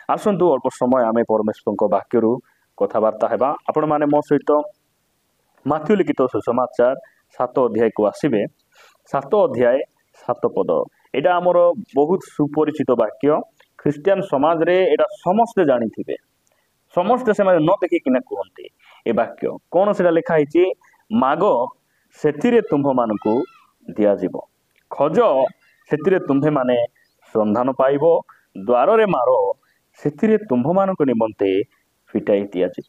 आसतु अल्प समय आम परमेश्वर वाक्य कथबार्ता हेबा। आपण माने मो सहित माथ्यू लिखित सुसमाचार 7 अध्याय को आसबे। 7 अध्याय 7 पद एटा आमर बहुत सुपरिचित वाक्य। ख्रिस्टियन समाज रे एटा समस्ते जानी थिबे, समस्ते से न देखिकिना कहते ए वाक्य कौन से लिखा है माग से तुम्भ मानकु दिया जीव, खज से तुम्भे माने संधान पाइब, द्वार रे मारो से तुम्भ मानक निमंते फिटाई दिया जीव।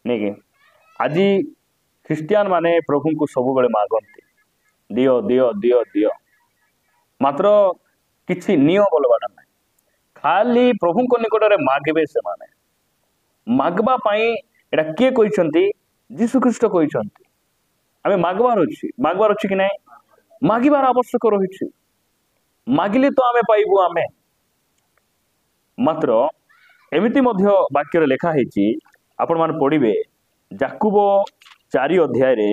नहीं कि आज ख्रिस्टियन माने प्रभु को सब बेले मागंती दियो दियो दियो दियो, मात्र किछि नियो बोलबाटा ना, खाली प्रभु को निकट रे मागबे। से माने मागबा पाई एटा किए कहते जीशु ख्रीष्ट कहते आमे मागबार अछि कि नहीं, मागिबार आवश्यक रही। मागिले तो आमे पाइबु आमे। मात्र एमिति मध्य वाक्य लेखा है आपण मान पढ़िबे। याकूब 4 अध्याय रे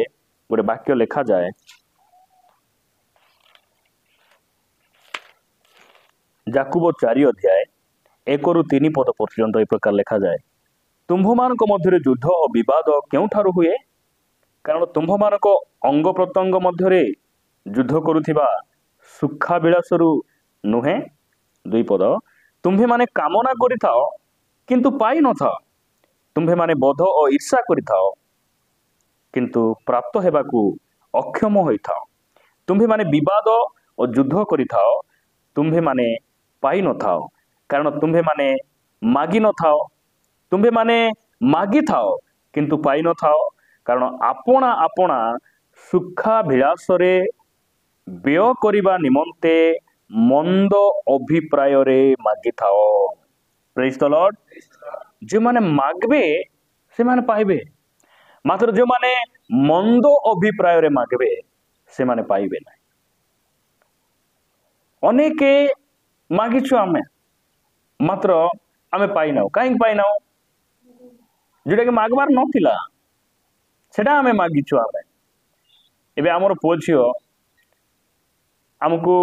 गोटे वाक्य लेखा जाए। याकूब 4 अध्याय 1 ରୁ 3 पद पर्यंत ए प्रकार लेखा जाए। तुम्भ मानक मध्य युद्ध और विवाद केउठारु हुए, कारण तुम्भ मानक अंग प्रत्यंग मध्य युद्ध करुथिबा सुखा विलासरु नुहे। 2 पद तुम्भे माने कामना करिथाओ किंतु पाई न थाओ, तुम्भे माने बोध और ईर्षा करिथाओ किंतु प्राप्त हेबाकू अक्षम होइथाओ। तुम्भे माने विवाद और युद्ध करिथाओ, तुम्भे माने पाई न थाओ, कारण तुम्भे माने मागी न थाओ, तुम्भे माने मागी थाओ किंतु पाई न थाओ, कारण आपणा आपणा सुखा विलास रे व्यय करिबा निमंते मंद अभिप्राय रे मागी थाओ। Praise the Lord. जो माने मागबे से माने पाइबे, मात्र जो माने मंद अभिप्राय रे मागबे से माने पाइबे ना। अनेके मागिछु आमे, मात्र आमे पाई नाउ। काहे पाई नाउ? जोटा कि मागबार नथिला सेटा आमे मागिछु। आमे एबे हमर पुଅ झियो हमको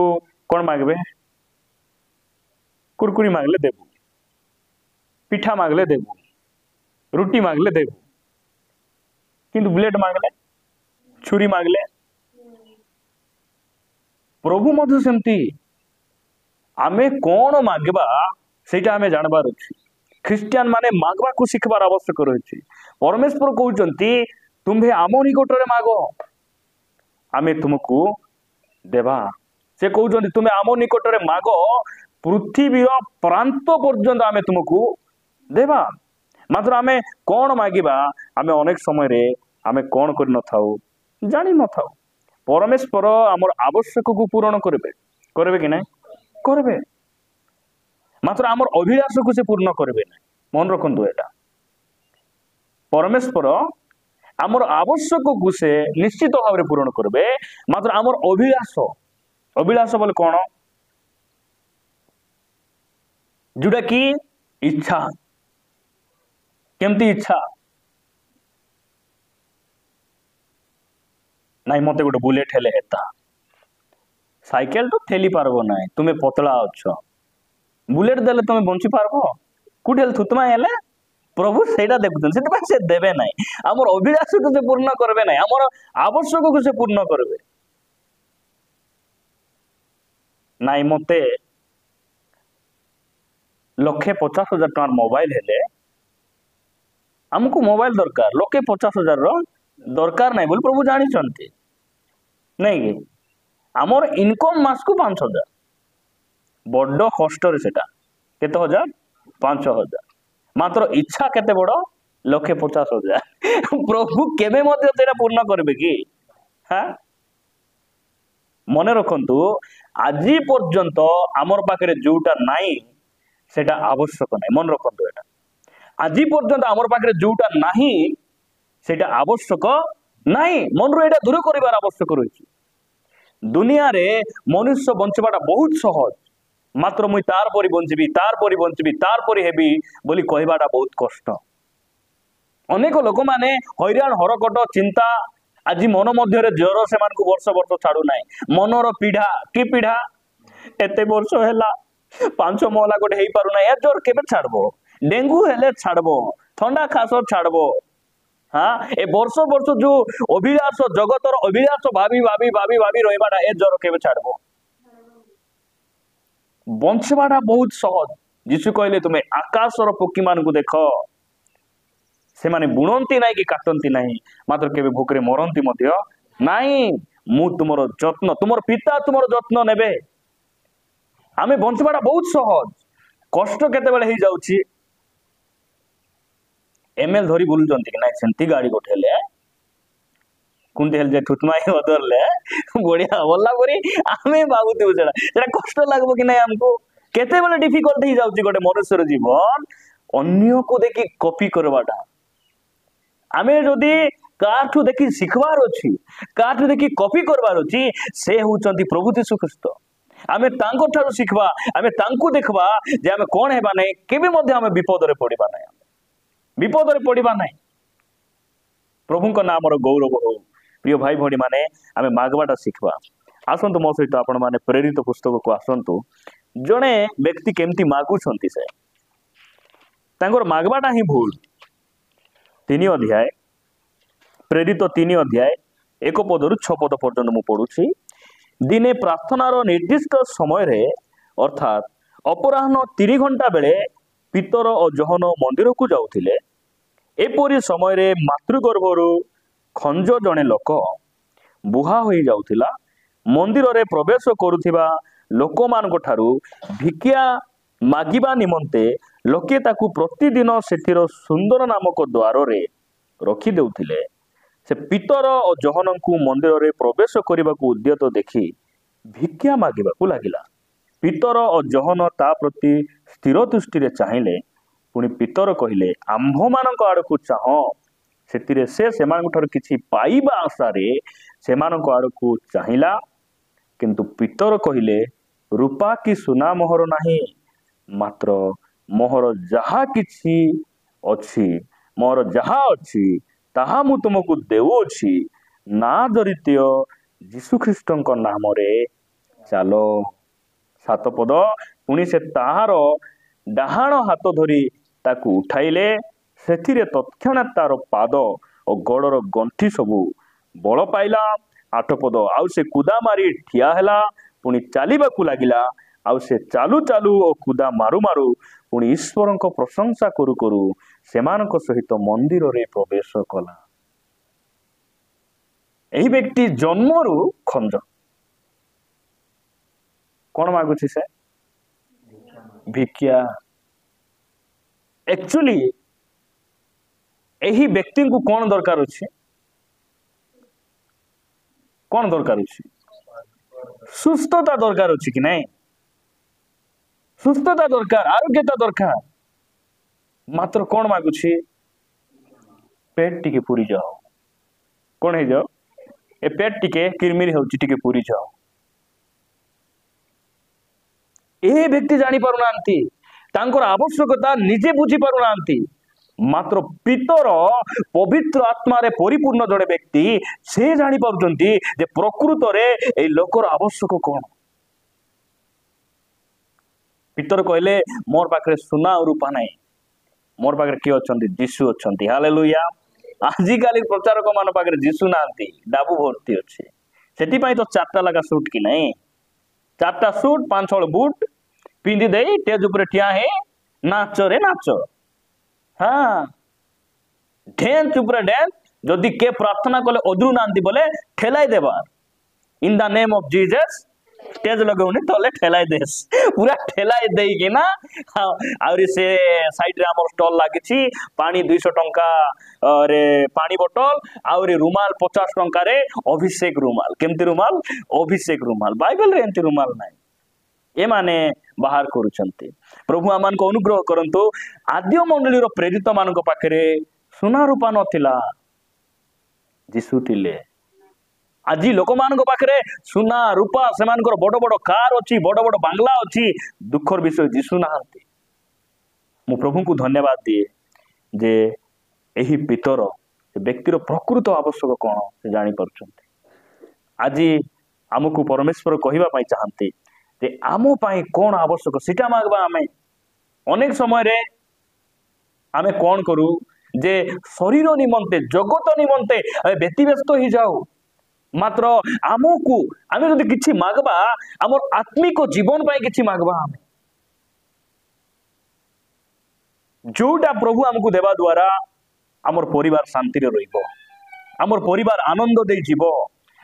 कौन मागबे? कुरकुरी मागले देबू, पिठा मागले देबू, रुटी मागले देबू, किंतु ब्लेड मागले, छुरी मागले। प्रभु मध्य सेमती आमे कौन मागबा सेटा आमे जानबार अछि। ख्रिस्टियन माने मागबा को शिखबार आवश्यक रही। परमेश्वर कहउचंती तुम्भे आम निकटरे मागो आमे तुमको देवा। से कहउचंती तुमे आम निकटरे मागो, पृथ्वीर प्रांत पर्यंत आमे तुमको देवा। मात्र आमे कौन मागिबा आमे अनेक समय रे आमे कौन कर न थाउ जानि न थाउ। परमेश्वर आमर आवश्यक को पूर्ण करबे कि नहीं? करबे, मात्र आमर अभिलाष को से पूर्ण करबे ना। मन रखंतु एटा, परमेश्वर आमर आवश्यक को से निश्चित भाव में पूर्ण करबे, मात्र आमर अभिलाष बोले कौन? जोटा कि इच्छा। केमती इच्छा? नाई मते गोटे बुलेट हेले हेता, साइकेल तो ठेली पारबो नाई, तुमे पतला अच्छ, बुलेट देले तुमे बंची पारबो? कुछ हेले थुतमा हेले प्रभु सेटा देखुछन, सेटा से देबे नाई। हमर अभिलाष को से पूर्ण करबे नाई, हमर आवश्यक को से पूर्ण करबे नाई। मते 1,50,000 टका मोबाइल हेले हमको मोबाइल दरकार, 1,50,000 रो दरकार नहीं बोल प्रभु जानी चंती नहीं कि आमर इनकम मास को 5,000, बड़ कष्ट सेटा केते हजार? 5,000। मात्र इच्छा केते बड़? 1,50,000। प्रभु केबे मध्य तेरा पूर्ण करबे कि? हाँ, मने रखंतु आज पर्यंत आमर पाखरे जोटा नाई सेटा आवश्यक नहीं। मन रखंतु एटा, आज पर्यंत आमर पाखरे जोटा नाही सेटा आवश्यक नहीं। मन रो एटा दूर करिवार आवश्यक रही। दुनिया रे मनुष्य बंचवाटा बहुत सहज, मात्र मुई तार परी बंचबी, तार परी बंचबी, तार परी हेबी बोली कहबाटा बहुत कष्ट। अनेक लोक माने हैरान हरकट चिंता आज मन मध्य ज्वर से वर्ष वर्ष छाड़ू ना। मनर पीढ़ा कि पीढ़ा एते वर्ष है ପାଞ୍ଚ ମହଲା ଗୋଟେ ହେଇପାରୁନା, ଏ ଜ୍ୱର କେବେ ଛାଡବ? ଡେଙ୍ଗୁ ହେଲେ ଛାଡବ, ଥଣ୍ଡା ଖାସ ଛାଡବ। ହଁ, ଏ ବର୍ଷ ବର୍ଷ ଯୋଉ ଅଭିଳାଷ, ଜଗତର ଅଭିଳାଷ ଭାବି ଭାବି ଭାବି ଭାବି ରହିବାଟା, ଏ ଜ୍ୱର କେବେ ଛାଡବ? ବଞ୍ଚିବାଟା ବହୁତ ସହଜ। ଯୀଶୁ କହିଲେ ତୁମେ ଆକାଶର ପକ୍ଷୀ ମାନଙ୍କୁ ଦେଖ, ସେମାନେ ବୁଣନ୍ତି ନାହିଁ କି କାଟନ୍ତି ନାହିଁ, ମାତ୍ର କେବେ ଭୋକରେ ମରନ୍ତି ମଧ୍ୟ ନାହିଁ। ମୁଁ ତୁମର ଯତ୍ନ, ତୁମର ପିତା ତୁମର ଯତ୍ନ ନେବେ। ଆମେ ବଞ୍ଚିବାଟା ବହୁତ ସହଜ, କଷ୍ଟ କେତେବେଳେ ହେଇଯାଉଛି। ଏମଏଲ ଧରି ବୁଲୁଛନ୍ତି କି ନାଇଁ, ସେମିତି ଗାଡି ଗୋଟେ ହେଲେ କୁଣ୍ଡି ହେଲେ ଠୁଟମାଇ ବଦଲଲେ ବଢିଆ ବଲା ପରି ଆମେ ଭାବୁଥିବୁ, ସେଟା କଷ୍ଟ ଲାଗିବ କି ନାଇଁ ଆମକୁ? କେତେବେଳେ ଡିଫିକଲ୍ଟ ହେଇଯାଉଛି ଗୋଟେ ମନୁଷ୍ୟର ଜୀବନ, ଅନ୍ୟକୁ ଦେଖି କପି କରିବାଟା। ଆମେ ଯଦି କାହାଠୁ ଦେଖି ଶିଖିବାର ଅଛି, କାହାଠୁ ଦେଖି କପି କରିବାର ଅଛି, ସେ ହଉଛନ୍ତି ପ୍ରଭୁ ଯୀଶୁ ଖ୍ରୀଷ୍ଟ। ଆମେ ତାଙ୍କ ଠାରୁ ଶିଖିବା, ଆମେ ତାଙ୍କୁ ଦେଖିବା ଯେ ଆମେ କଣ ହେବା ନାହିଁ, କେବେ ମଧ୍ୟ ଆମେ ବିପଦରେ ପଡିବା ନାହିଁ, ବିପଦରେ ପଡିବା ନାହିଁ। ପ୍ରଭୁଙ୍କ ନାମର ଗୌରବ ହଉ। ପ୍ରିୟ ଭାଇ ଭଉଣୀ ମାନେ, ଆମେ ମାଗବାଟା ଶିଖିବା। ଆସନ୍ତୁ ମୋ ସହିତ ଆପଣ ମାନେ ପ୍ରେରିତ ପୁସ୍ତକକୁ ଆସନ୍ତୁ। ଜଣେ ବ୍ୟକ୍ତି କେମିତି ମାଗୁଛନ୍ତି, ସେ ତାଙ୍କର ମାଗବାଟା ହିଁ ଭୁଲ। 3 ଅଧ୍ୟାୟ, ପ୍ରେରିତ 3 ଅଧ୍ୟାୟ 1 ପଦରୁ 6 ପଦ ପର୍ଯ୍ୟନ୍ତ ମୁଁ ପଢୁଛି। ଦିନେ ପ୍ରାର୍ଥନାର ନିର୍ଦ୍ଦିଷ୍ଟ ସମୟରେ ଅର୍ଥାତ୍ ଅପରାହ୍ନ 3 ଘଣ୍ଟା ବେଳେ ପିତର ଓ ଯୋହନ ମନ୍ଦିରକୁ ଯାଉଥିଲେ। ଏପରି ସମୟରେ ମାତୃଗର୍ଭରୁ ଖଞ୍ଜ ଜଣେ ଲୋକ ବୁହା ହୋଇଯାଉଥିଲା। ମନ୍ଦିରରେ ପ୍ରବେଶ କରୁଥିବା ଲୋକମାନଙ୍କ ଠାରୁ ଭିକ୍ଷା ମାଗିବା ନିମନ୍ତେ ଲୋକେ ତାକୁ ପ୍ରତିଦିନ ସେଥିର ସୁନ୍ଦର ନାମକ ଦ୍ୱାରରେ ରଖି ଦେଉଥିଲେ। ସେ ପିତର ଓ ଯୋହନଙ୍କୁ ମନ୍ଦିରରେ ପ୍ରବେଶ କରିବାକୁ ଉଦ୍ୟତ ଦେଖି ଭିକ୍ଷା ମାଗିବାକୁ ଲାଗିଲା। ପିତର ଓ ଯୋହନ ତା ପ୍ରତି ସ୍ଥିର ଦୃଷ୍ଟିରେ ଚାହିଁଲେ। ପୁଣି ପିତର କହିଲେ, ଆମ୍ଭମାନଙ୍କ ଆଡ଼କୁ ଚାହଁ। ସେଥିରେ ସେ ସେମାନଙ୍କ ଠାରୁ କିଛି ପାଇବା ଆଶାରେ ସେମାନଙ୍କ ଆଡ଼କୁ ଚାହିଁଲା। କିନ୍ତୁ ପିତର କହିଲେ, ରୂପା କି ସୁନା ମୋହର ନାହିଁ, ମାତ୍ର ମୋହର ଯାହା କିଛି ଅଛି, ମୋର ଯାହା ଅଛି ତାହା ମୁଁ ତୁମକୁ ଦେଉଅଛି। ନାଜରିତୀୟ ଯୀଶୁଖ୍ରୀଷ୍ଟଙ୍କ ନାମରେ ଚାଲ। 7 ପଦ, ପୁଣି ସେ ତାହାର ଡାହାଣ ହାତ ଧରି ତାକୁ ଉଠାଇଲେ। ସେଥିରେ ତତ୍କ୍ଷଣାତ୍ ତାର ପାଦ ଓ ଗୋଡ଼ର ଗଣ୍ଠି ସବୁ ବଳ ପାଇଲା। 8 ପଦ, ଆଉ ସେ କୁଦା ମାରି ଠିଆ ହେଲା, ପୁଣି ଚାଲିବାକୁ ଲାଗିଲା। ଆଉ ସେ ଚାଲୁ ଚାଲୁ ଓ କୁଦା ମାରୁ ମାରୁ ପୁଣି ଈଶ୍ୱରଙ୍କ ପ୍ରଶଂସା କରୁ କରୁ ସେମାନଙ୍କ ସହିତ ମନ୍ଦିରରେ ପ୍ରବେଶ କଲା। ଏହି ବ୍ୟକ୍ତି ଜନ୍ମରୁ ଖଞ୍ଜ। କଣ ମାଗୁଛି ସେ? ଭିକ୍ଷା। ଆକ୍ଚୁଆଲି ଏହି ବ୍ୟକ୍ତିଙ୍କୁ କଣ ଦରକାର ଅଛି? କଣ ଦରକାର ଅଛି? ସୁସ୍ଥତା ଦରକାର ଅଛି କି ନାଇଁ? ସୁସ୍ଥତା ଦରକାର, ଆରୋଗ୍ୟତା ଦରକାର। ମାତ୍ର କଣ ମାଗୁଛି? ପେଟ ଟିକେ ପୁରି ଯାଅ। କଣ ହେଇଯାଅ? ଏ ପେଟ ଟିକେ କିରମିରି ହଉଛି, ଟିକେ ପୁରି ଯାଅ। ଏ ବ୍ୟକ୍ତି ଜାଣି ପାରୁନାହାନ୍ତି, ତାଙ୍କର ଆବଶ୍ୟକତା ନିଜେ ବୁଝି ପାରୁନାହାନ୍ତି। ମାତ୍ର ପିତର ପବିତ୍ର ଆତ୍ମାରେ ପରିପୂର୍ଣ୍ଣ ଜଣେ ବ୍ୟକ୍ତି, ସେ ଜାଣିପାରୁଛନ୍ତି ଯେ ପ୍ରକୃତରେ ଏଇ ଲୋକର ଆବଶ୍ୟକ କଣ। ପିତର କହିଲେ, ମୋର ପାଖରେ ସୁନା ଆଉ ରୂପା ନାହିଁ, ମୋର ପାଖରେ କିଏ ଅଛନ୍ତି? ଯୀଶୁ ଅଛନ୍ତି। ହାଲେଲୁୟା। ଆଜିକାଲି ପ୍ରଚାରକ ମାନଙ୍କ ପାଖରେ ଯୀଶୁ ନାହାନ୍ତି, ଡାବୁ ଭର୍ତ୍ତି ଅଛି। ସେଥିପାଇଁ ତ 4ଟା ଲେଖା ସୁଟ କି ନାହିଁ, 4ଟା ସୁଟ 5-6 ବୁଟ ପିନ୍ଧି ଦେଇ ଷ୍ଟେଜ ଉପରେ ଠିଆ ହେଇ ନାଚରେ ନାଚ। ହଁ, ଡ୍ୟାନ୍ସ ଉପରେ ଡ୍ୟାନ୍ସ। ଯଦି କିଏ ପ୍ରାର୍ଥନା କଲେ ଅଧରୁ ନାହାନ୍ତି ବୋଲେ ଠେଲାଇ ଦେବା। In the name of Jesus stage ଲଗାଉନି ତଲେ ଠେଲାଇ ଦେସ୍, ପୁରା ଠେଲାଇ ଦେଇକିନା। ଆହୁରି ସେ ସାଇଡରେ ଆମର ଷ୍ଟଲ ଲାଗିଛି, ପାଣି 200 ଟଙ୍କା ରେ ପାଣି ବୋଟଲ, ଆହୁରି ରୁମାଲ 50 ଟଙ୍କାରେ ଅଭିଷେକ ରୁମାଲ। କେମିତି ରୁମାଲ? ଅଭିଷେକ ରୁମାଲ। ବାଇବେଲରେ ଏମିତି ରୁମାଲ ନାହିଁ, ଏମାନେ ବାହାର କରୁଛନ୍ତି। ପ୍ରଭୁ ଆମମାନଙ୍କୁ ଅନୁଗ୍ରହ କରନ୍ତୁ। ଆଦ୍ୟ ମଣ୍ଡଳୀର ପ୍ରେରିତ ମାନଙ୍କ ପାଖରେ ସୁନା ରୂପା ନଥିଲା, ଯୀଶୁ ଥିଲେ। ଆଜି ଲୋକମାନଙ୍କ ପାଖରେ ସୁନା ରୂପା, ସେମାନଙ୍କର ବଡ ବଡ କାର ଅଛି, ବଡ ବଡ ବାଙ୍ଗଲା ଅଛି, ଦୁଃଖର ବିଷୟ ଯୀଶୁ ନାହାନ୍ତି। ମୁଁ ପ୍ରଭୁଙ୍କୁ ଧନ୍ୟବାଦ ଦିଏ ଯେ ଏହି ପିତର, ବ୍ୟକ୍ତିର ପ୍ରକୃତ ଆବଶ୍ୟକ କଣ ସେ ଜାଣିପାରୁଛନ୍ତି। ଆଜି ଆମକୁ ପରମେଶ୍ୱର କହିବା ପାଇଁ ଚାହାନ୍ତି जे आम पाई कौन आवश्यक सीटा मागवा आमे अनेक समय रे आमे कौन करू जे शरीर निमंते जगत निमंते व्यतिव्यस्त हो जाऊ मात्र आमको आमे जदि किछि मागवा आमर आत्मिक जीवन पाई किछि मागवा आमे जोटा प्रभु आमको देवा द्वारा आमर परिवार शांति रे रहिबो आमर परिवार आनंद दे जीवो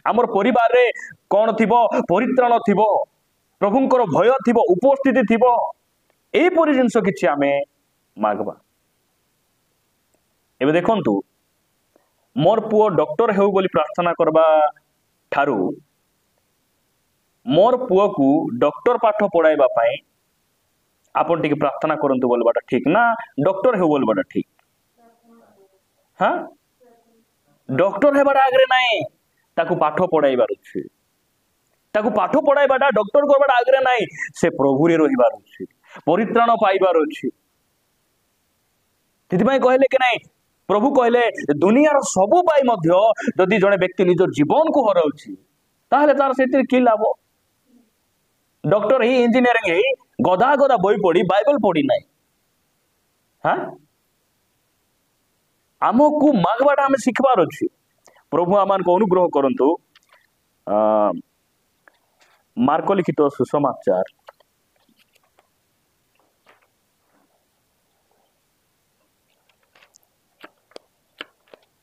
आमर परिवार रे कौन थिबो परित्राण थिबो प्रभुंकर भय थिबो उपस्थिति थिबो एपरि जिनस किछि आमे मागवा एबे देखंतु मोर पुओ डॉक्टर हेउ बोली प्रार्थना करबा ठारू मोर पुओ को डॉक्टर पाठ पढ़ाइबा पाई आपन टिके प्रार्थना करंतु बोलबाटा ठीक ना डॉक्टर हेउ बोलबाटा ठीक हाँ डॉक्टर हेबाटा आगरे नाही ताकू पाठ पढ़ाइबार अछि ताकू पाठ पढ़ाइबाटा डॉक्टर करबाटा आगरे नाही से प्रभु रे रहिबार अछि परित्राण पाइबार अछि तिथिबाई कहले कि नाही प्रभु कहले दुनियार सबु पाई मध्य जदि जने व्यक्ति निज जीवन को हराउछि ताहले तार सेतिर की लाभ डॉक्टर ही इंजीनियरिंग ही गधा गधा बई पढ़ी बाइबल पढ़ी नाही हाँ आमको मागवाटा आम शिखबार अच्छी प्रभु आमान को अनुग्रह करंतु मार्क लिखित सुसमाचार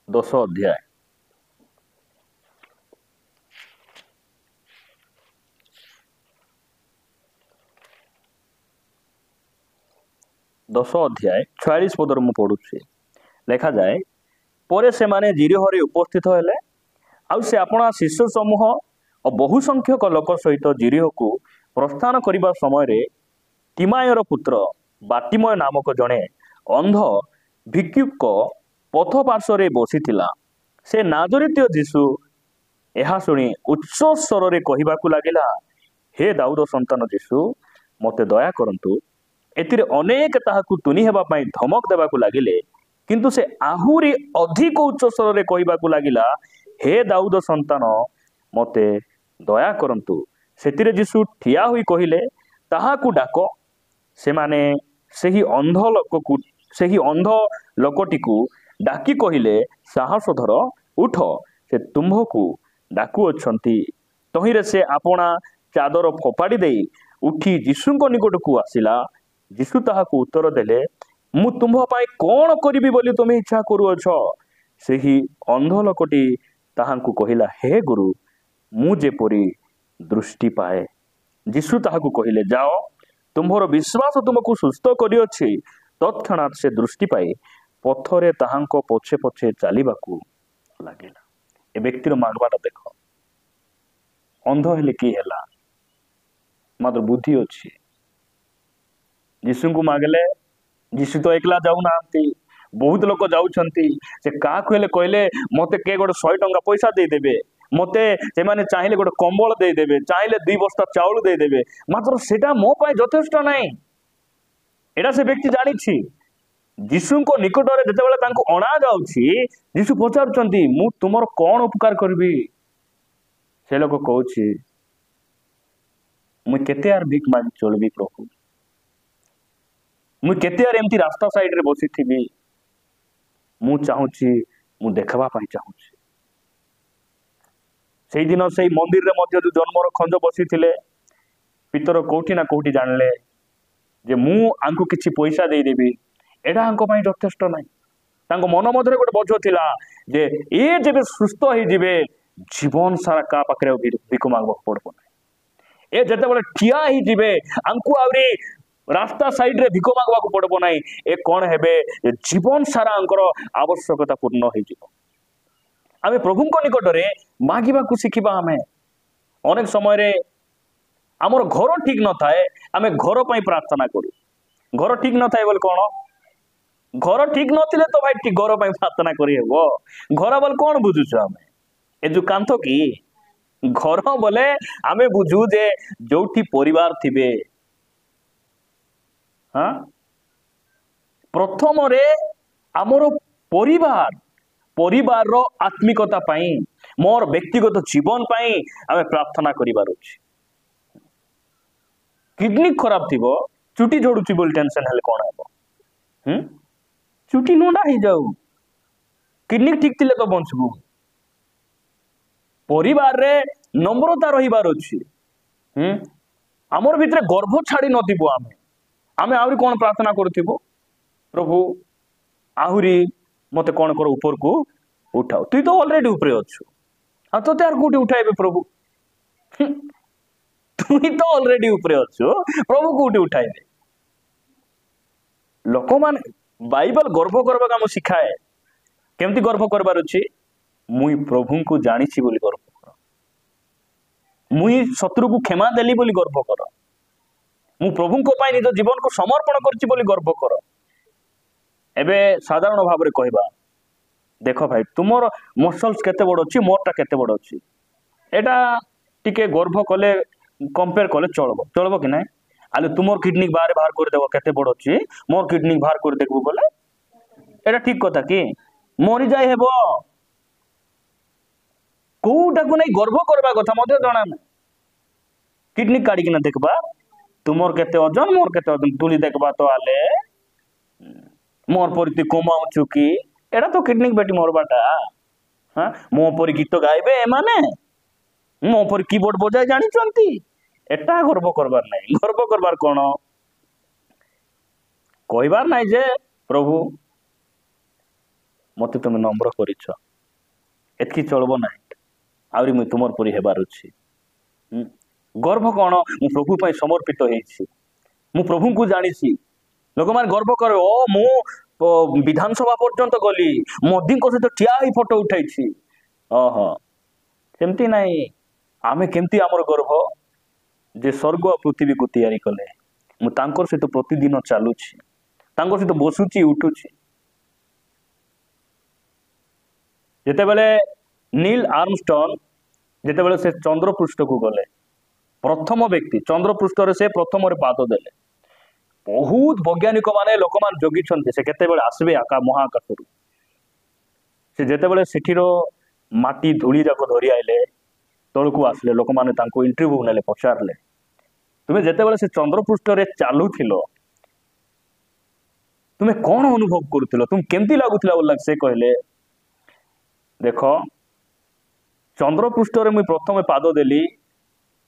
10 अध्याय 46 पदर मु पढ़ुछि लेखा जाए परे से माने जिरिहरे उपस्थित हेले आउ से अपना शिष्य समूह और बहु संख्यक लोक सहित जिरिह को प्रस्थान करने समय रे तिमायर पुत्र बाटिमय नामक जड़े अंध भिक्षुक पथ पार्श्व बसी से नाजरीत जीशु यह शुणी उच्च स्वर रे कहवाकू लगिला हे दाऊद संतान जीशु मते दया करंतु एतिरे अनेक ताहाकू तुनी हेबा पई धमक देबाकू लागिले किंतु से आहुरी अधिक उच्च स्वर रे कहवाकू लागिला हे दाऊद संतान मते दया करंतु सेतिरे जीशु ठिया होई कहिले ताहाकू डाक से माने सेही अंध लोकटी को डाकी कहिले साहस धर उठ से तुम्भकू डाकू अछंती तहिरे से आपणा चादर फोपाड़ी देई उठी जीशुंक निकट को आसिला जीशु ताहाकू उत्तर देले मु तुम्भ पाई कौन करिबी बोली तुम इच्छा करूअछ सेही अंध लोकटी ताहाकू कहिला हे गुरु मु जेपरी दृष्टि पाए जीशु ताहाकू कहिले जाओ तुम्भर विश्वास तुमको सुस्थ करिअछि तत्क्षणात से दृष्टि पाई पथरे ताहांक पछे पछे चलीबाकू लागिला ए व्यक्तिर मागवाटा देख अंध हेले कि हेला मात्र बुद्धि अछि जीशु को मागले जीशु तो एकला जाऊ नांती बहुत लोक जाउछंती से का कहले मते के गोटे 100 टंका पैसा दे देबे मते से माने चाहिले गोटे कंबल दे देबे चाहिले 2 बस्ता चाउल दे देबे मात्र सेटा मो पाए यथेष्ट नाही एडा से व्यक्ति जानी छी जीशु को निकट रे जते बेले तांको अणा जाउछि जीशु पचारछंती मु तुमर कोन उपकार करबी से लोक कहउछि मु केते आर भीख मांग चलबी प्रभु मु केते आर एमती रास्ता साइड रे बसी थिबी मु चाहूछि मु देखबा पाई चाहूछि सेई दिन सेई मंदिर रे मध्य जो जन्मर खंज बसी थिले पितर कोठी ना कोठी जानले जे मु आंको किछि पैसा दे देबी एडा आंको पाई यथेष्ट नाही तांको मन मधरे गोटे बोझ थिला जे ए जेबे सुस्थ होई जिवे जीवन सारा का पाखरे भिख मांगबा पड़बो नाही ए जते बेले ठिया ही जिवे आंको आउरी रास्ता साइड रे भिख मांगबा को पड़बो नाही ए कोन हेबे जीवन सारा आंकर आवश्यकता पूर्ण होई जिवो आमे प्रभुंको निकट रे मागिबा को सिखिबा आमे अनेक समय रे आमर घर ठीक न थाए आमे घर पई प्रार्थना करू घर ठीक न थाए बोल कोन घर ठीक नथिले तो भाई ठीक घर पई प्रार्थना करी हेबो घर बोल कोन बुझुछ आमे ए जो कांथ की घर बोले आमे बुझू जे जोठी परिवार थिबे हाँ प्रथम रे आमर परिवार परिवार रो आत्मिकता पाई मोर व्यक्तिगत जीवन पाई आमे प्रार्थना करिबार अछि किडनी खराब थी चुटी झड़ुची बोल टेंशन हेले कौन है चुटी नंडा ही जाऊ किडनी ठीक थिले तो बंचबू परिवार रे नम्रता रहिबार अछि आमर भितरे गर्भ छाड़ी नथिबो आमे आमे आहुरी कौन प्रार्थना करथिबो प्रभु आहुरी मते कौन कर ऊपर को उठाओ तू तो ऑलरेडी ऊपर अच्छु आ तो यार कोठी उठाइबे प्रभु तू तो ऑलरेडी ऊपर अच्छु प्रभु कोठी उठाइबे लोक मान बाइबल गर्व करबा काम सिखाए केमती गर्व करबार अछि मुई प्रभु को जानिछि बोली गर्व कर मुई शत्रु को क्षमा देली बोली गर्व कर मु प्रभु को पाई निज जीवन को समर्पण करछि बोली गर्व कर एबे साधारण भाव रे कहबा देख भाई तुमर मसल्स केते बड़ अछि मोरटा केते बड़ अछि एटा टिके गर्व कले कंपेयर कले चलबो कि नै आले तुमर किडनी बाहर कर देबो केते बड़ अछि मोर किडनी बाहर कर देखबो बोले एटा ठीक कथा कि मरि जाय हेबो कोटा को नै गर्व करबा कथा मते जणा नै किडनी काढी किना देखबा तुमर केते ओजन मोर केते ओजन तुली देखबा तो आले मोर परिति कमाउ चुकी एटा तो किडनी बेटी मोर बाटा हां मो पर गीत गाइबे माने मो पर कीबोर्ड बजाय जानि चंती एटा गर्व करबार नै गर्व करबार कोन कहबार नै जे प्रभु मते तुम नम्र करिछ एतकी चलबो नै आउरी मु तुमर परी हेबार अछि गर्व कोन मु प्रभु पई समर्पित हेछि मु प्रभु को जानिछि लोक मान गर्व करे ओ मु विधानसभा पर्यंत गली मोदी को सहित ठिया ही फोटो उठाइछि ओहो सेमती नाही आमे केमती हमर गर्व जे स्वर्ग पृथ्वी को तैयारी कले मु तांकर सहित प्रतिदिन चालुछि तांकर सहित बसुछि उठुछि जेते बेले नील आर्मस्ट्रॉन्ग जेते बेले से चंद्र पृष्ठ को गले प्रथम व्यक्ति चंद्र पृष्ठ रे से प्रथम रे पाद देले बहुत वैज्ञानिक माने लोक मान जोगी छन्ते से केते बेले आसबे आका महाकाश रु से जेते बेले सेठीरो माटी धूली जाको धरि आइले तळकु आसले लोक माने तांको इंटरव्यू नेले पचारले तुमे जेते बेले से चंद्र पृष्ठ रे चालू थिलो तुमे कोन अनुभव करथिलो तुम केमती लागुथिला बोल से कहले देखो चंद्र पृष्ठ रे मुई प्रथम पाद देली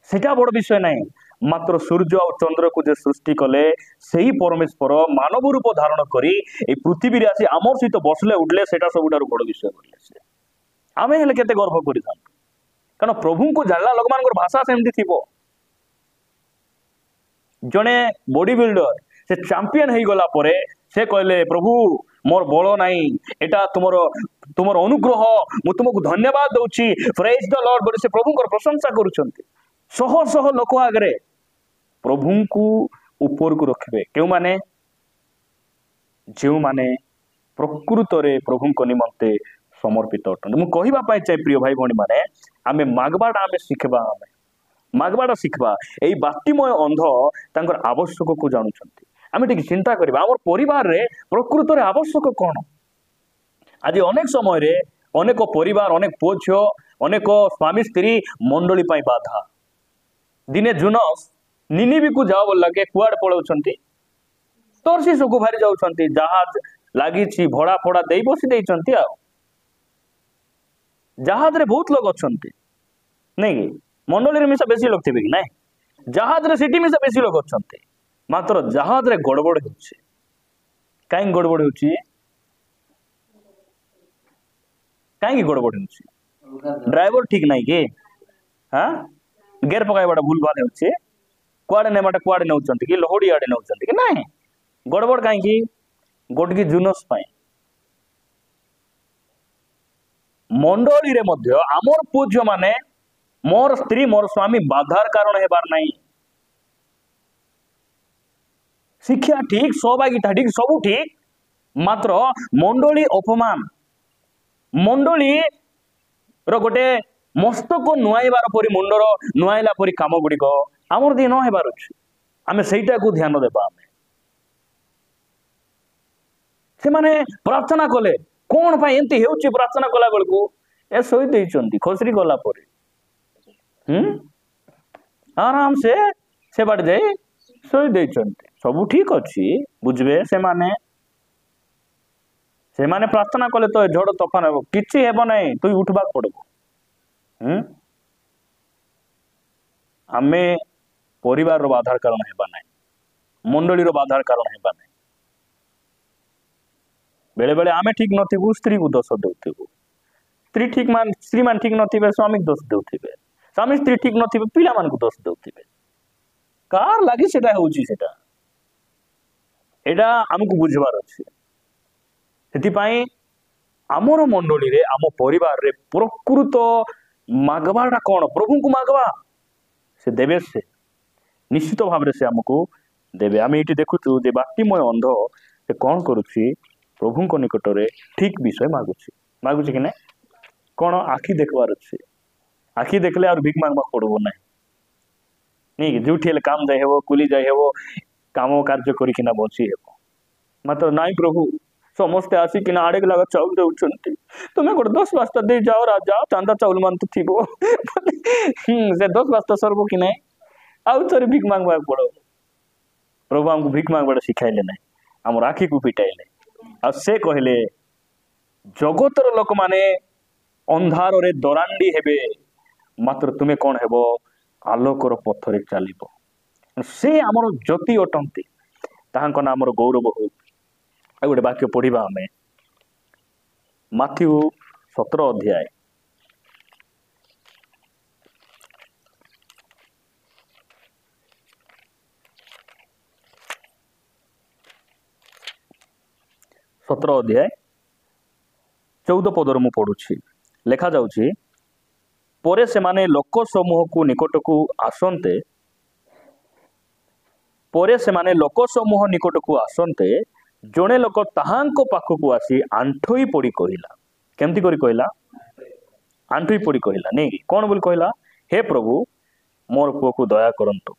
सेटा बड़ विषय नहीं मात्र सूर्य और चंद्र को जे सृष्टि कले सही परमेश्वर मानव रूप धारण करी ए पृथ्वी रे आसी आमर सहित बसले उठले सेटा सबुठार बड़ विषय बोलले से आमे हेले केते गर्व करिथान कारण प्रभु को जानला लोक मानकर भाषा सेमती थिबो जने बॉडी बिल्डर से चैंपियन हेई गला परे से कहले प्रभु मोर बल नाही एटा तुमर अनुग्रह मु तुमको धन्यवाद दउची प्रेज द लॉर्ड बोले से प्रभु को प्रशंसा करूछंती सह सह लोक आगरे प्रभु को ऊपर को रखबे केउ माने जेउ माने प्रकृत रे प्रभु को निमंते समर्पित अटन मु कहिबा पाई चाहे प्रिय भाई भणी माने आमे मागबाडा आमे सिखबा आमे मागबाडा सिखबा एई बातिमय अंध तांकर आवश्यक को जानुछंती आमे ठीक चिंता करबा हमर परिवार रे प्रकृत रे आवश्यक कोन आज अनेक समय रे अनेक परिवार अनेक पुओ झियो अनेक स्वामी स्त्री मंडली पाई बाधा दिने जुनस निनिबी को जाओ बोल लगे कुआड पळौछंती तोरसी सुकु भारी जाउछंती जहाज लागिछि भड़ा फड़ा देई बसी देइछंती आ जहाज रे बहुत लोग अछंती नहीं कि मंडली रे मिसा बेसी लोग थिबे कि नहीं जहाज रे सिटी मिसा बेसी लोग अछंती मात्र जहाज रे गड़बड़ होछि काई गड़बड़ होछि काई गड़बड़ होछि ड्राइवर ठीक नहीं कि हां गेर पकाइबाटा भूल भाल होछि कुआडे नेबाटा कुआडे नउछंती कि लोहड़ी आडे नउछंती कि नहीं गड़बड़ काई कि गोटकी जुनस पाई मंडली रे मध्य आमर पूज्य माने मोर स्त्री मोर स्वामी बाधार कारण हेबार नहीं शिक्षा ठीक सहभागिता ठीक सब ठीक मात्र मंडली अपमान मंडली रो गोटे मस्तक नुआइबार परी मुंडर नुआइला परी काम गुड़िक आमर दी न हेबार अछि आमे सेटा को ध्यान देबा आमे से माने प्रार्थना कले कोन भाई एंती हेउची प्रार्थना कला बेलको ए सोई देइचंती खसरी गला परे आराम से बाट जाए ବିଷୟ ଦେଇଛନ୍ତି ସବୁ ଠିକ ଅଛି ବୁଝିବେ ସେମାନେ ପ୍ରାର୍ଥନା କଲେ ତ ଝଡ଼ ତୋଫାନ ହେବ କିଛି ହେବ ନାହିଁ ତୁଇ ଉଠିବାକୁ ପଡିବ। ଆମେ ପରିବାରର ବାଧାର କାରଣ ହେବା ନାହିଁ ମଣ୍ଡଳୀର ବାଧାର କାରଣ ହେବା ନାହିଁ। बेले बेले आमे ठीक नथिबु स्त्री को दोष देउथिबु स्त्री मान ठीक नथिबे स्वामी को दोष देउथिबे स्वामी स्त्री ठीक नथिबे पिला मान को दोष देउथिबे कार लागि सेटा होउची सेटा एटा हमकु बुझबार अछि। सेति पई आमर मंडली रे आम परिवार रे प्रकृत मागवाटा कोन प्रभु को मागवा से देबे से निश्चित भाव से हमको देवे। आम ये देखुचु जे बाटीमय अंध से कौन करुच्ची प्रभु निकट में ठीक विषय मागुची कि ना कौन आखि देखबार अच्छे आखि देखले और भिक मांगवा पड़ो ना नहीं जोठी काम जाए हे कुली जाए हे काम कार्य करना बची हे मात्र नाई प्रभु समस्ते आसिकिना आड़े लगा चाउल दौरान तुम्हें गोटे 10 बस्ता दे जाओ राजा चांदा चाउल मान तो थी से 10 बस्ता सरब कि ना आउ थे भिक मांगवा पड़ो प्रभु हमको भिक मांगवा शिखाइले ना आम आखि को पिटाइले आ से कहले जगतर लोक माने अंधार रे दरांडी हेबे मात्र तुम्हें कौन हेब आलोकर पथरे चलिब से आमर ज्योति अटंती ताहां नाम गौरव हो। गोटे वाक्य पढ़ा आम माथ्यू 17 अध्याय 14 पदर मु पढ़ुछि लेखा जाउछि परे से माने लोक समूह को निकट को आसंते जड़े लोक ताहांको पाखक आसी आंठोई पड़ी कहला केमती करी कहला आंठोई पड़ी कहला नहीं कौन बोली कहला हे प्रभु मोर पुओ को दया करंतु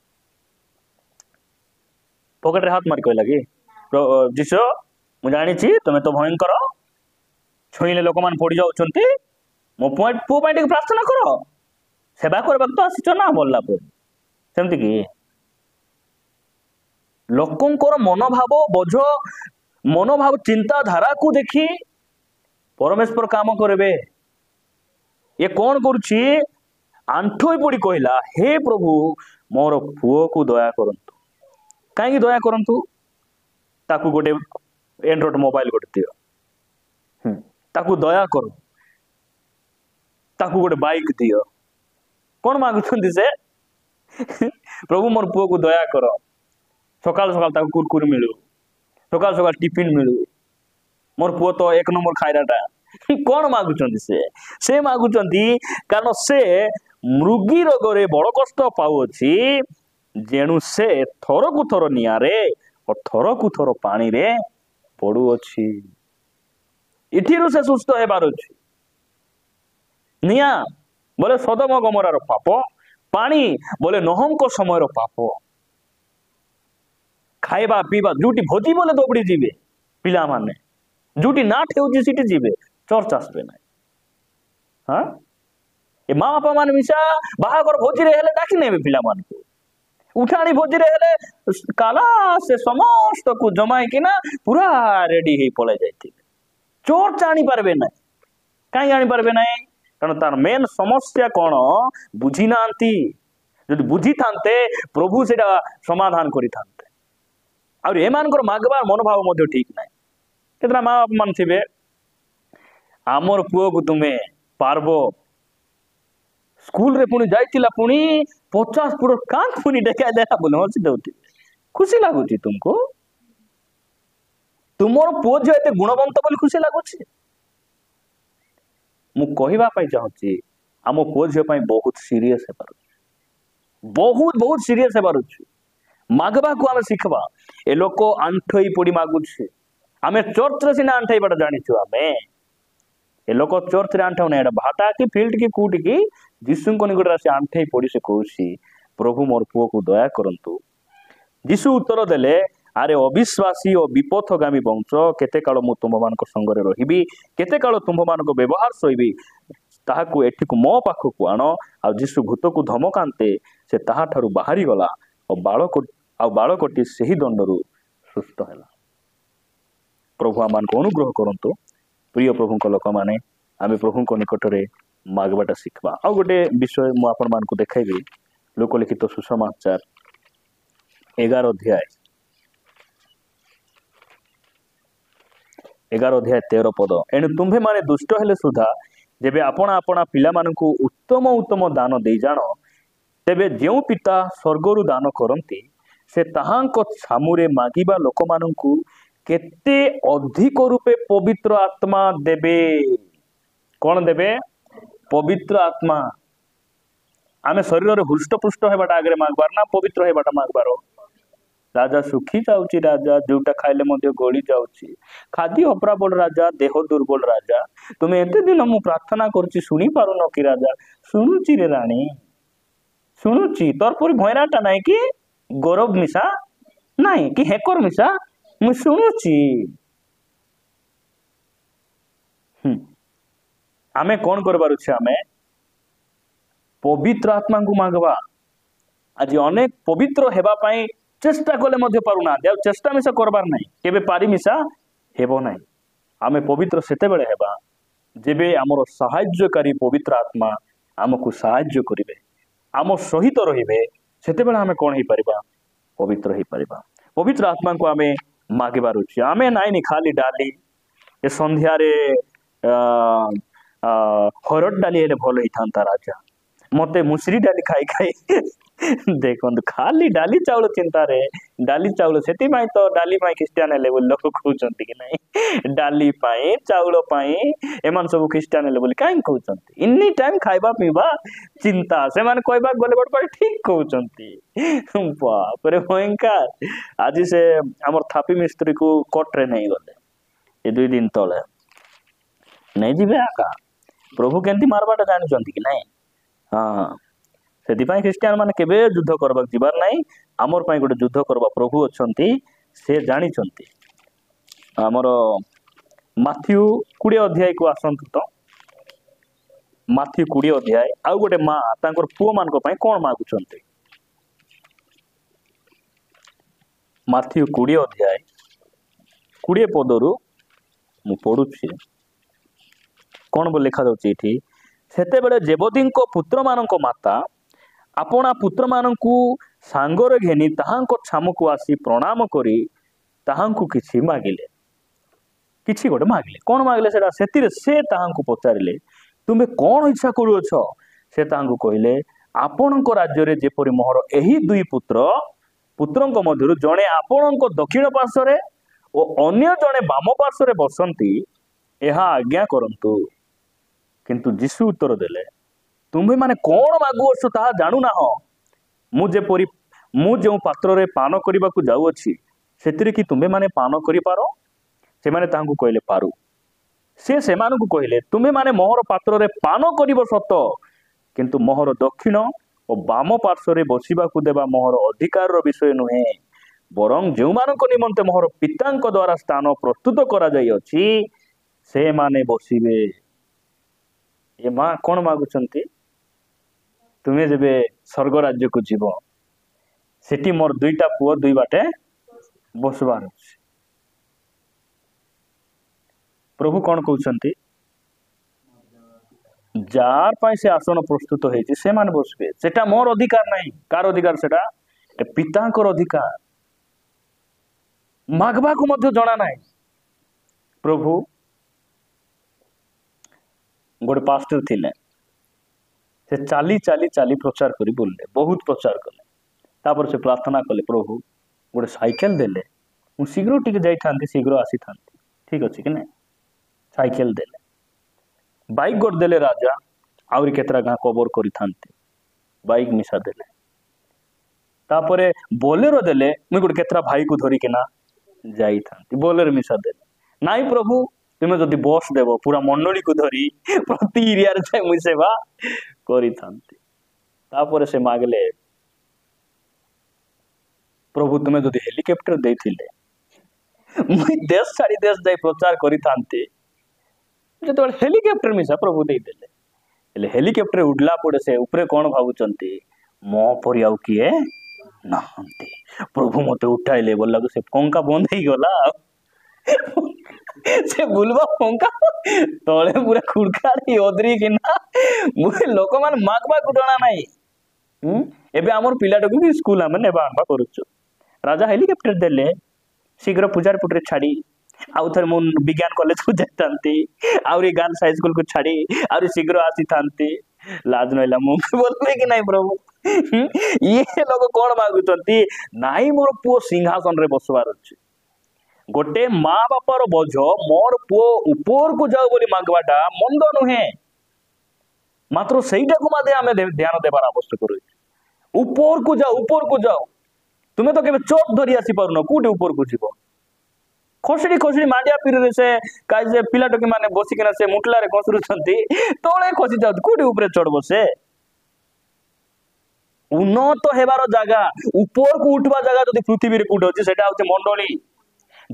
पकेट रे हाथ मारी कहला कि जीसु मु जानी तुम्हें तो भयंकर छुईले लोक मान पड़ जाउछंती मो पुओ पाई प्रार्थना कर सेवा करबा तो आसीच ना बोलला पर सेमती कि लोकंकर मनोभाव चिंताधारा को देखी परमेश्वर काम करेबे। ये कौन करुछि आंठोई पड़ी कहला हे प्रभु मोर पुओ को दया करंतु कहीं दया करंतु ताकू गोटे एंड्रॉइड मोबाइल गोटे दियो ताकू दया करो ताकू गोटे बाइक दियो कौन मागुछंती से प्रभु मोर पुओ को दया कर सकाल सकाल ताकू कुरकुर मिलू सकाल सकाल टिफिन मिलू मोर पुओ तो 1 नंबर खाइराटा कौन मागुछंती से मागुछंती कारण से मृगी रोग रे बड़ कष्ट पाउछि जेणु से थर को थर नियारे और थर को थर पानी रे पड़ू अछि इठिरु से सुस्थ हेबार अछि निया बोले सदम गमरार पाप पानी बोले नहम को समय पाप खाइबा पीबा जोटी भोजी बोले दौड़ी जीवे पिला माने जोटी नाट हेउछि सिटी जीवे चर्च आसबे ना हाँ ए माँ बापा मान मिशा बाहागर भोजी रे हेले डाकी नेबे पिला मान को उठाणी भोजी रे हेले काला से समस्त को जमाई कि ना पूरा रेडी हे पळे जाइथिबे चोर आनी पारबे ना कहीं आनी पारबे ना कारण तार मेन समस्या कौन बुझी नांती जदि बुझी थांते प्रभु सेटा समाधान करि थांते और एमानकर मागबार मनोभाव मध्य ठीक ना केतना माँ बाप मान थिबे आमर पुओ को तुम्हें पारबो स्कूल रे पुणी जाइतिला पुणी 50 फुट कांक पुणी देखा देला बोले हसी दउती खुशी लागुची तुमको तुमर पुओ जो एते गुणवंत बोली खुशी लागुची मु कहिबा पाई चाहूची आम पुओ झियो पाई बहुत सीरियस हेबार बहुत सीरियस हेबार अछि मागबा को आमे सिखबा ए लोक आंठई पड़ी मागुछि आमे चर्च रे सिना आंठई बडा जानिछु आमे ए लोक चर्च रे आंठौ नै एडा भाटा की फील्ड की कूट की जीसु को निकट से आंठई पड़ी से कहूछि प्रभु मोर पुओ को दया करंतु जीसु उत्तर देले आरे अविश्वासी और विपथगामी वंश केते काल मु तुम मान संग रही केते काल तुम मान व्यवहार सही ताहाकू एठी को मो पाखक आण आ जीसु भूत को धमकांते से ताहा ठारू बाहरी गला और ଆଉ ବାଳକଟି ସେହି ଦଣ୍ଡରୁ ସୁସ୍ଥ ହେଲା। ପ୍ରଭୁ ଆମମାନଙ୍କୁ ଅନୁଗ୍ରହ କରନ୍ତୁ। ପ୍ରିୟ ପ୍ରଭୁଙ୍କ ଲୋକମାନେ, ଆମେ ପ୍ରଭୁଙ୍କ ନିକଟରେ ମାଗବାଟା ଶିଖିବା। ଆଉ ଗୋଟେ ବିଷୟ ମୁଁ ଆପଣମାନଙ୍କୁ ଦେଖାଇବି। ଲୋକଲିଖିତ ସୁସମାଚାର 11 ଅଧ୍ୟାୟ 13 ପଦ। ଏଣୁ ତୁମ୍ଭେମାନେ ଦୁଷ୍ଟ ହେଲେ ସୁଦ୍ଧା ଯେବେ ଆପଣା ଆପଣା ପିଲାମାନଙ୍କୁ ଉତ୍ତମ ଉତ୍ତମ ଦାନ ଦେଇ ଜାଣ, ତେବେ ଯେଉଁ ପିତା ସ୍ୱର୍ଗରୁ ଦାନ କରନ୍ତି ସେ ତାହାଙ୍କ ଛାମୁରେ ମାଗିବା ଲୋକମାନଙ୍କୁ କେତେ ଅଧିକ ରୂପେ ପବିତ୍ର ଆତ୍ମା ଦେବେ। କଣ ଦେବେ? ପବିତ୍ର ଆତ୍ମା। ଆମେ ଶରୀରରେ ହୃଷ୍ଟପୃଷ୍ଟ ହେବାଟା ଆଗରେ ମାଗବାର ନା ପବିତ୍ର ହେବାଟା ମାଗବାର? ରାଜା ଶୁଖି ଯାଉଛି, ରାଜା ଯୋଉଟା ଖାଇଲେ ମଧ୍ୟ ଗଳି ଯାଉଛି, ଖାଦ୍ୟ ଅପ୍ରାବଳ ରାଜା, ଦେହ ଦୁର୍ବଳ ରାଜା, ତୁମେ ଏତେ ଦିନ ମୁଁ ପ୍ରାର୍ଥନା କରୁଛି ଶୁଣି ପାରୁନ କି ରାଜା? ଶୁଣୁଛି ରେ ରାଣୀ, ଶୁଣୁଛି। ତୋର ପରି ଭୟରାଟା ନାଇଁ କି ଗୌରବ ମିଶା ନାଇଁ କି ହେକର ମିଶା, ମୁଁ ଶୁଣୁଛି। ଆମେ କଣ କରିବାର ଅଛି? ଆମେ ପବିତ୍ର ଆତ୍ମାଙ୍କୁ ମାଗବା। ଆଜି ଅନେକ ପବିତ୍ର ହେବା ପାଇଁ ଚେଷ୍ଟା କଲେ ମଧ୍ୟ ପାରୁନାହାନ୍ତି। ଆଉ ଚେଷ୍ଟା ମିଶା କରବାର ନାହିଁ, କେବେ ପାରି ମିଶା ହେବ ନାହିଁ। ଆମେ ପବିତ୍ର ସେତେବେଳେ ହେବା ଯେବେ ଆମର ସାହାଯ୍ୟକାରୀ ପବିତ୍ର ଆତ୍ମା ଆମକୁ ସାହାଯ୍ୟ କରିବେ, ଆମ ସହିତ ରହିବେ। ସେତେବେଳେ ଆମେ କଣ ହେଇପାରିବା? ପବିତ୍ର ହେଇପାରିବା। ପବିତ୍ର ଆତ୍ମାଙ୍କୁ ଆମେ ମାଗିବାର ଅଛି। ଆମେ ନାଇଁନି ଖାଲି ଡାଲି, ଏ ସନ୍ଧ୍ୟାରେ ହରଡ଼ ଡାଲି ହେଲେ ଭଲ ହେଇଥାନ୍ତା ରାଜା। ମତେ ମୁସରି ଡାଲି ଖାଇ ଖାଇ ଦେଖନ୍ତୁ, ଖାଲି ଡାଲି ଚାଉଳ ଚିନ୍ତାରେ, ଡାଲି ଚାଉଳ ସେଥିପାଇଁ ତ ଡାଲି ପାଇଁ ଖ୍ରୀଷ୍ଟିଆନ ହେଲେ ବୋଲି ଲୋକ କହୁଛନ୍ତି କି ନାହିଁ? ଡାଲି ପାଇଁ, ଚାଉଳ ପାଇଁ ଏମାନେ ସବୁ ଖ୍ରୀଷ୍ଟିଆନ ହେଲେ ବୋଲି କାହିଁକି କହୁଛନ୍ତି? ଏନି ଟାଇମ ଖାଇବା ପିଇବା ଚିନ୍ତା। ସେମାନେ କହିବାକୁ ଗଲେ ଗୋଟେ ଠିକ କହୁଛନ୍ତି। ବାପରେ ଭୟଙ୍କର। ଆଜି ସେ ଆମର ଥାପି ମିସ୍ତ୍ରୀକୁ କୋର୍ଟରେ ନେଇଗଲେ ଏ 2 ଦିନ ତଳେ। ନେଇଯିବେ ଆକା। ପ୍ରଭୁ କେମିତି ମାରବାଟା ଜାଣିଛନ୍ତି କି ନାଇଁ? ହଁ, ସେଥିପାଇଁ ଖ୍ରୀଷ୍ଟିଆନ ମାନେ କେବେ ଯୁଦ୍ଧ କରିବାକୁ ଯିବାର ନାହିଁ। ଆମର ପାଇଁ ଗୋଟେ ଯୁଦ୍ଧ କରିବା ପ୍ରଭୁ ଅଛନ୍ତି, ସେ ଜାଣିଛନ୍ତି। ଆମର ମାଥ୍ୟୁ 20 ଅଧ୍ୟାୟକୁ ଆସନ୍ତୁ ତ। ମାଥ୍ୟୁ 20 ଅଧ୍ୟାୟ। ଆଉ ଗୋଟେ ମା ତାଙ୍କର ପୁଅ ମାନଙ୍କ ପାଇଁ କଣ ମାଗୁଛନ୍ତି? ମାଥ୍ୟୁ 20 ଅଧ୍ୟାୟ 20 ପଦରୁ ମୁଁ ପଢୁଛି। କଣ ବୋଲି ଲେଖାଯାଉଛି ଏଠି? ସେତେବେଳେ ଜେବଦୀଙ୍କ ପୁତ୍ରମାନଙ୍କ ମାତା ଆପଣା ପୁତ୍ରମାନଙ୍କୁ ସାଙ୍ଗରେ ଘେନି ତାହାଙ୍କ ଛାମୁକୁ ଆସି ପ୍ରଣାମ କରି ତାହାଙ୍କୁ କିଛି ମାଗିଲେ। କିଛି ଗୋଟେ ମାଗିଲେ। କଣ ମାଗିଲେ ସେଟା? ସେଥିରେ ସେ ତାହାଙ୍କୁ ପଚାରିଲେ, ତୁମେ କଣ ଇଚ୍ଛା କରୁଅଛ? ସେ ତାହାଙ୍କୁ କହିଲେ, ଆପଣଙ୍କ ରାଜ୍ୟରେ ଯେପରି ମୋହର ଏହି 2 ପୁତ୍ରଙ୍କ ମଧ୍ୟରୁ ଜଣେ ଆପଣଙ୍କ ଦକ୍ଷିଣ ପାର୍ଶ୍ୱରେ ଓ ଅନ୍ୟ ଜଣେ ବାମ ପାର୍ଶ୍ୱରେ ବସନ୍ତି, ଏହା ଆଜ୍ଞା କରନ୍ତୁ। କିନ୍ତୁ ଯୀଶୁ ଉତ୍ତର ଦେଲେ, ତୁମ୍ଭେମାନେ କଣ ମାଗୁଅଛ ତାହା ଜାଣୁନାହ। ମୁଁ ଯେଉଁ ପାତ୍ରରେ ପାନ କରିବାକୁ ଯାଉଅଛି, ସେଥିରେ କି ତୁମ୍ଭେମାନେ ପାନ କରିପାର? ସେମାନେ ତାହାଙ୍କୁ କହିଲେ, ପାରୁ। ସେ ସେମାନଙ୍କୁ କହିଲେ, ତୁମ୍ଭେମାନେ ମୋହର ପାତ୍ରରେ ପାନ କରିବ ସତ, କିନ୍ତୁ ମୋହର ଦକ୍ଷିଣ ଓ ବାମ ପାର୍ଶ୍ୱରେ ବସିବାକୁ ଦେବା ମୋହର ଅଧିକାରର ବିଷୟ ନୁହେଁ, ବରଂ ଯେଉଁମାନଙ୍କ ନିମନ୍ତେ ମୋହର ପିତାଙ୍କ ଦ୍ୱାରା ସ୍ଥାନ ପ୍ରସ୍ତୁତ କରାଯାଇଅଛି ସେମାନେ ବସିବେ। ଏ ମା କଣ ମାଗୁଛନ୍ତି? ତୁମେ ଯେବେ ସ୍ୱର୍ଗ ରାଜ୍ୟକୁ ଯିବ, ସେଠି ମୋର 2ଟା ପୁଅ 2 ବାଟେ ବସବାର ଅଛି। ପ୍ରଭୁ କଣ କହୁଛନ୍ତି? ଯାର ପାଇଁ ସେ ଆସନ ପ୍ରସ୍ତୁତ ହେଇଛି ସେମାନେ ବସିବେ। ସେଟା ମୋର ଅଧିକାର ନାହିଁ। କାର ଅଧିକାର ସେଟା? ପିତାଙ୍କର ଅଧିକାର। ମାଗବାକୁ ମଧ୍ୟ ଜଣା ନାହିଁ। ପ୍ରଭୁ ଗୋଟେ ପାଷ୍ଟର ଥିଲେ, ସେ ଚାଲି ଚାଲି ଚାଲି ପ୍ରଚାର କରି ବୁଲିଲେ, ବହୁତ ପ୍ରଚାର କଲେ। ତାପରେ ସେ ପ୍ରାର୍ଥନା କଲେ, ପ୍ରଭୁ ଗୋଟେ ସାଇକେଲ ଦେଲେ ମୁଁ ଶୀଘ୍ର ଟିକେ ଯାଇଥାନ୍ତି, ଶୀଘ୍ର ଆସିଥାନ୍ତି। ଠିକ ଅଛି କି ନାଇଁ? ସାଇକେଲ ଦେଲେ। ବାଇକ୍ ଗୋଟେ ଦେଲେ ରାଜା, ଆହୁରି କେତେଟା ଗାଁ କଭର କରିଥାନ୍ତି। ବାଇକ୍ ମିଶା ଦେଲେ। ତାପରେ ବୋଲେରୋ ଦେଲେ, ମୁଇଁ ଗୋଟେ କେତେଟା ଭାଇକୁ ଧରିକିନା ଯାଇଥାନ୍ତି। ବୋଲେରୋ ମିଶା ଦେଲେ। ନାଇଁ ପ୍ରଭୁ, ତୁମେ ଯଦି ବସ୍ ଦେବ, ପୁରା ମଣ୍ଡଳୀକୁ ଧରି ପ୍ରତି ଏରିଆରେ ଯାଇ ମୁଇଁ ସେବା କରିଥାନ୍ତି। ତାପରେ ସେ ମାଗିଲେ, ପ୍ରଭୁ ତୁମେ ଯଦି ହେଲିକପ୍ଟର ଦେଇଥିଲେ, ମୁଇଁ ଦେଶ ଛାଡି ଦେଶ ଯାଇ ପ୍ରଚାର କରିଥାନ୍ତି। ଯେତେବେଳେ ହେଲିକପ୍ଟର ମିଶା ପ୍ରଭୁ ଦେଇଦେଲେ, ହେଲେ ହେଲିକପ୍ଟର ଉଡିଲା ପରେ ସେ ଉପରେ କଣ ଭାବୁଛନ୍ତି? ମୋ ପରି ଆଉ କିଏ ନାହାନ୍ତି। ପ୍ରଭୁ ମତେ ଉଠାଇଲେ ବୋଲାକୁ ସେ ପଙ୍ଖା ବନ୍ଦ ହେଇଗଲା। ସେ ବୁଲବା ପଙ୍ଖା ତଳେ ପୁରା ଖୁଡଖାଡି ଅଦରିକିନା ଲୋକମାନେ ମାଗବାକୁ ଜଣା ନାହିଁ। ଏବେ ଆମର ପିଲାଟାକୁ ବି ସ୍କୁଲ ଆମେ ନେବା ଆଣବା କରୁଛୁ। ରାଜା ହେଲିକପ୍ଟର ଦେଲେ ଶୀଘ୍ର ପୂଜାର ପୁଟରେ ଛାଡି ଆଉ ଥରେ ମୁଁ ବିଜ୍ଞାନ କଲେଜକୁ ଯାଇଥାନ୍ତି, ଆହୁରି ଗାର୍ଲସ ହାଇସ୍କୁଲକୁ ଛାଡି ଆହୁରି ଶୀଘ୍ର ଆସିଥାନ୍ତି। ଲାଜ ନଇଲା ମୁଁ ବୋଲବେ କି ନାଇଁ ପ୍ରଭୁ, ଇଏ ଲୋକ କଣ ମାଗୁଛନ୍ତି? ନାଇଁ ମୋର ପୁଅ ସିଂହାସନରେ ବସବାର ଅଛି। ଗୋଟେ ମା ବାପାର ବୋଝ ମୋର ପୁଅ ଉପରକୁ ଯାଉ ବୋଲି ମାଗବାଟା ମନ୍ଦ ନୁହେଁ, ମାତ୍ର ସେଇଟାକୁ ମଧ୍ୟ ଆମେ ଧ୍ୟାନ ଦେବାର ଆବଶ୍ୟକ ରହିଛି। ଉପରକୁ ଯାଉ, ଉପରକୁ ଯାଉ। ତୁମେ ତ କେବେ ଚୋଟ ଧରି ଆସି ପାରୁନ, କୋଉଠି ଉପରକୁ ଯିବ? ଖସଡି ଖସଡି ମାଣ୍ଡିଆ ପିରିରେ ସେ ପିଲାଟୋକି ମାନେ ବସିକିନା ସେ ମୁଟଲାରେ ଖସରୁଛନ୍ତି, ତଳେ ଖସି ଯାଉଛି, କୋଉଠି ଉପରେ ଚଢବ? ସେ ଉନ୍ନତ ହେବାର ଜାଗା, ଉପରକୁ ଉଠିବା ଜାଗା ଯଦି ପୃଥିବୀରେ କୋଉଠି ଅଛି ସେଟା ହଉଛି ମଣ୍ଡଳୀ।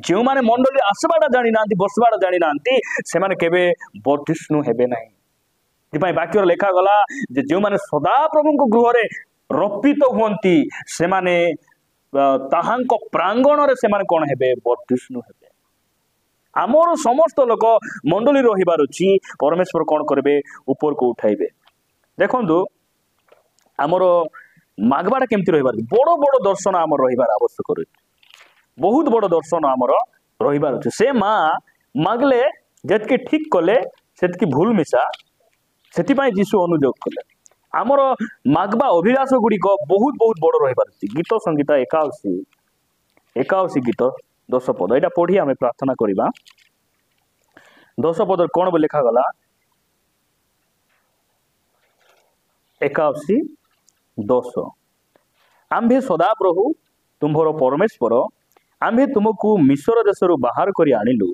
ଯେଉଁମାନେ ମଣ୍ଡଳୀ ଆସିବାଟା ଜାଣିନାହାନ୍ତି, ବସିବାଟା ଜାଣିନାହାନ୍ତି, ସେମାନେ କେବେ ବର୍ଦ୍ଧିଷ୍ଣୁ ହେବେ ନାହିଁ। ସେଥିପାଇଁ ବାକ୍ୟରେ ଲେଖାଗଲା ଯେ ଯେଉଁମାନେ ସଦାପ୍ରଭୁଙ୍କ ଗୃହରେ ରପିତ ହୁଅନ୍ତି ସେମାନେ ତାହାଙ୍କ ପ୍ରାଙ୍ଗଣରେ ସେମାନେ କଣ ହେବେ? ବର୍ଦ୍ଧିଷ୍ଣୁ ହେବେ। ଆମର ସମସ୍ତ ଲୋକ ମଣ୍ଡଳୀ ରହିବାର ଅଛି, ପରମେଶ୍ୱର କଣ କରିବେ? ଉପରକୁ ଉଠାଇବେ। ଦେଖନ୍ତୁ ଆମର ମାଗବାଟା କେମିତି ରହିବାର, ବଡ ବଡ ଦର୍ଶନ ଆମର ରହିବାର ଆବଶ୍ୟକ ରହିଛି। ବହୁତ ବଡ ଦର୍ଶନ ଆମର ରହିବାର ଅଛି। ସେ ମା ମାଗଲେ ଯେତିକି ଠିକ କଲେ ସେତିକି ଭୁଲ ମିଶା, ସେଥିପାଇଁ ଯୀଶୁ ଅନୁଯୋଗ କଲେ। ଆମର ମାଗବା ଅଭିଳାଷ ଗୁଡିକ ବହୁତ ବହୁତ ବଡ ରହିବାର ଅଛି। ଗୀତ ସଂଗୀତ 81 ଗୀତ 10 ପଦ, ଏଇଟା ପଢି ଆମେ ପ୍ରାର୍ଥନା କରିବା। 10 ପଦରେ କଣ ବୋଲି ଲେଖାଗଲା? 81:10 ଆମ୍ଭେ ସଦାପ୍ରଭୁ ତୁମ୍ଭର ପରମେଶ୍ୱର, ଆମ୍ଭେ ତୁମକୁ ମିଶ୍ର ଦେଶରୁ ବାହାର କରି ଆଣିଲୁ।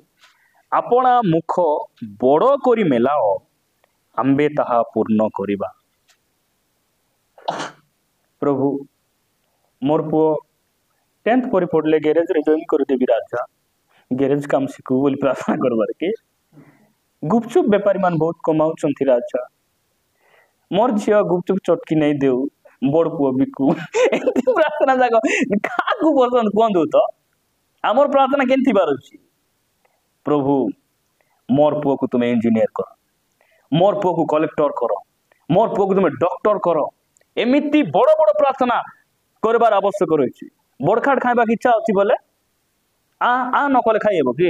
ଆପଣା ମୁଖ ବଡ଼ କରି ମେଲାଅ, ଆମ୍ଭେ ତାହା ପୂର୍ଣ୍ଣ କରିବା। ପ୍ରଭୁ ମୋର ପୁଅ 10th ପରି ପଢିଲେ ଗ୍ୟାରେଜରେ ଜଏନ୍ କରିଦେବି ରାଜା, ଗ୍ୟାରେଜ କାମ ଶିଖୁ ବୋଲି ପ୍ରାର୍ଥନା କରବାର କି? ଗୁପଚୁପ ବେପାରୀ ମାନେ ବହୁତ କମାଉଛନ୍ତି ରାଜା, ମୋର ଝିଅ ଗୁପଚୁପ ଚଟକି ନେଇ ଦେଉ, ବଡ ପୁଅ ବିକୁ। ଏମିତି ପ୍ରାର୍ଥନା ଯାକ କାହାକୁ ପସନ୍ଦ କୁହନ୍ତୁ ତ? ଆମର ପ୍ରାର୍ଥନା କେମିତି ଥିବାର ଅଛି? ପ୍ରଭୁ ମୋର ପୁଅକୁ ତୁମେ ଇଞ୍ଜିନିୟର କର, ମୋର ପୁଅକୁ କଲେକ୍ଟର କର, ମୋର ପୁଅକୁ ତୁମେ ଡକ୍ଟର କର। ଏମିତି ବଡ ବଡ ପ୍ରାର୍ଥନା କରିବାର ଆବଶ୍ୟକ ରହିଛି। ବଡଖାଟ ଖାଇବାକୁ ଇଚ୍ଛା ଅଛି ବୋଲେ ଆ ନ କଲେ ଖାଇହେବ କି?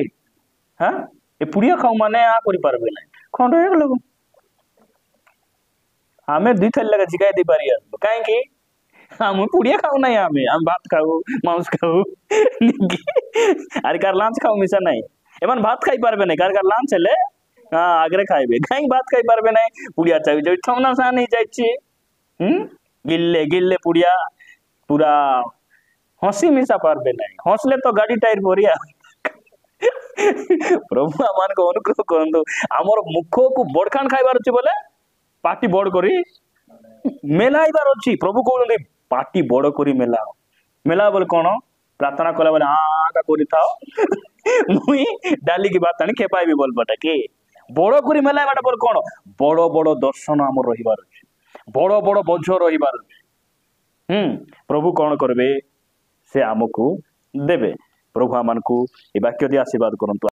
ଏ ପୁଡ଼ିଆ ଖାଉ ମାନେ କରିପାରିବେ ନାହିଁ, ଖଣ୍ଡ ହେଇଗଲ। ଆମେ 2 ଥର ଲେଖା ଶିଖାଇ ଦେଇପାରି ଆସିବୁ, କାହିଁକି? ଆମେ ପୁଡ଼ିଆ ଖାଉ ନାହିଁ, ଆମେ ଭାତ ଖାଉ, ମାଉସ ଖାଉ, ଆରେ କାର ଲାଞ୍ଚ ଖାଉ ମିଶା ନାହିଁ। ଏମାନେ ଭାତ ଖାଇ ପାରବେ ନାହିଁ, କାର ଲାଞ୍ଚ ହେଲେ ଆଗରେ ଖାଇବେ। କାହିଁକି ଭାତ ଖାଇ ପାରବେ ନାହିଁ? ପୁଡ଼ିଆ ଚାବି ଚାବି ଠମନା ସାନ ହେଇଯାଇଛି। ଗିଲେ ଗିଲେ ପୁଡ଼ିଆ ପୁରା ହସି ମିଶା ପାରବେ ନାହିଁ, ହସିଲେ ତ ଗାଡି ଟାୟାର ଭରିଆ। ପ୍ରଭୁ ଆମମାନଙ୍କୁ ଅନୁଗ୍ରହ କରନ୍ତୁ। ଆମର ମୁଖକୁ ବଡଖାନ ଖାଇବାର ଅଛି ବୋଲେ ପାଟି ବଡ କରି ମେଲାଇବାର ଅଛି। ପ୍ରଭୁ କହୁଛନ୍ତି ପାଟି ବଡ କରି ମେଲାଅ। ମେଲା ବୋଲେ କଣ? ପ୍ରାର୍ଥନା କଲା ବୋଲେ କରିଥାଅ, ମୁଇଁ ଡାଲିକି ଭାତ ଆଣି ଖେପାଇବି ବୋଲବାଟା କି? ବଡ କରି ମେଲାଇବାଟା ବୋଲେ କଣ? ବଡ ବଡ ଦର୍ଶନ ଆମର ରହିବାର ଅଛି, ବଡ ବଡ ବୋଝ ରହିବାର ଅଛି। ପ୍ରଭୁ କଣ କରିବେ? ସେ ଆମକୁ ଦେବେ। ପ୍ରଭୁ ଆମମାନଙ୍କୁ ଏ ବାକ୍ୟ ଦେଇ ଆଶୀର୍ବାଦ କରନ୍ତୁ।